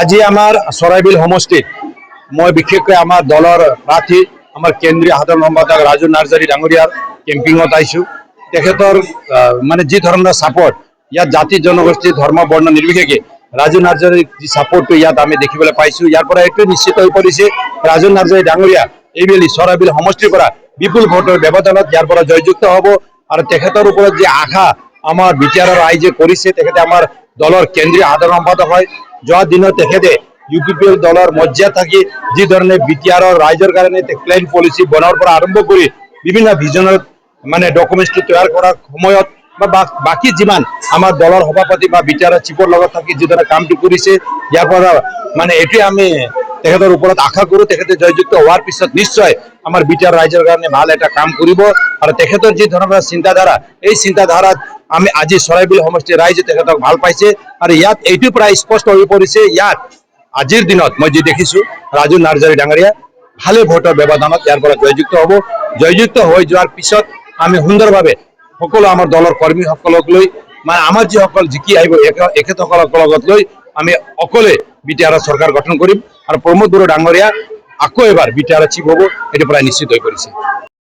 আজি আমাৰ চৰাইবিল সমষ্টিত মই বিশেষকৈ আমাৰ দলৰ প্ৰাৰ্থী আমাৰ কেন্দ্ৰীয় সাধাৰণ সম্পাদক ৰাজু নাৰ্জাৰী ডাঙৰীয়াৰ কেম্পিঙত আহিছোঁ। তেখেতৰ মানে যি ধৰণৰ ছাপোৰ্ট ইয়াত জাতি জনগোষ্ঠী ধৰ্ম বৰ্ণ নিৰ্বিশেষে ৰাজু নাৰ্জাৰীৰ যি ছাপোৰ্টটো ইয়াত আমি দেখিবলৈ পাইছোঁ। ইয়াৰ পৰা এইটোৱে নিশ্চিত হৈ পৰিছে ৰাজু নাৰ্জাৰী ডাঙৰীয়া এইবেলি চৰাইবিল সমষ্টিৰ পৰা বিপুল ভোটৰ ব্যৱধানত ইয়াৰ পৰা জয়যুক্ত হ'ব। আৰু তেখেতৰ ওপৰত যি আশা আমাৰ বিটিআৰৰ ৰাইজে কৰিছে, তেখেতে আমাৰ দলৰ কেন্দ্ৰীয় সাধাৰণ সম্পাদক হয়। যোৱা দিনত তেখেতে UPPL দলৰ মজ্জিয়াত থাকি যি ধৰণে বিটিআৰৰ ৰাইজৰ কাৰণে প্লেন পলিচি বনোৱাৰ পৰা আৰম্ভ কৰি বিভিন্ন ভিজনৰ মানে ডকুমেণ্টছটো তৈয়াৰ কৰাৰ সময়ত বা বাকী যিমান আমাৰ দলৰ সভাপতি বা বিটিআৰৰ চিফৰ লগত থাকি যিদৰে কামটো কৰিছে, ইয়াৰ পৰা মানে এইটোৱে আমি তেখেতৰ ওপৰত আশা কৰোঁ তেখেতে জয়যুক্ত হোৱাৰ পিছত নিশ্চয় আমাৰ বিটিআৰ ৰাইজৰ কাৰণে ভাল এটা কাম কৰিব। আৰু তেখেতৰ যি ধৰণৰ চিন্তাধাৰা, এই চিন্তাধাৰাত আমি আজি চৰাইবিল সমষ্টিৰ ৰাইজে তেখেতক ভাল পাইছে। আৰু ইয়াত এইটো প্ৰায় স্পষ্ট হৈ পৰিছে, ইয়াত আজিৰ দিনত মই যি দেখিছোঁ ৰাজু নাৰ্জাৰী ডাঙৰীয়া ভালে ভোটৰ ব্যৱধানত ইয়াৰ পৰা জয়যুক্ত হ'ব। জয়যুক্ত হৈ যোৱাৰ পিছত আমি সুন্দৰভাৱে সকলো আমাৰ দলৰ কৰ্মীসকলক লৈ মানে আমাৰ যিসকল জিকি আহিব এখেতসকলক লগত লৈ আমি অকলে বিটিআৰৰ চৰকাৰ গঠন কৰিম। আৰু প্ৰমোদ বড়ো ডাঙৰীয়া আকৌ এবাৰ বিটিআৰৰ চিফ হ'ব, এইটো প্ৰায় নিশ্চিত হৈ পৰিছে।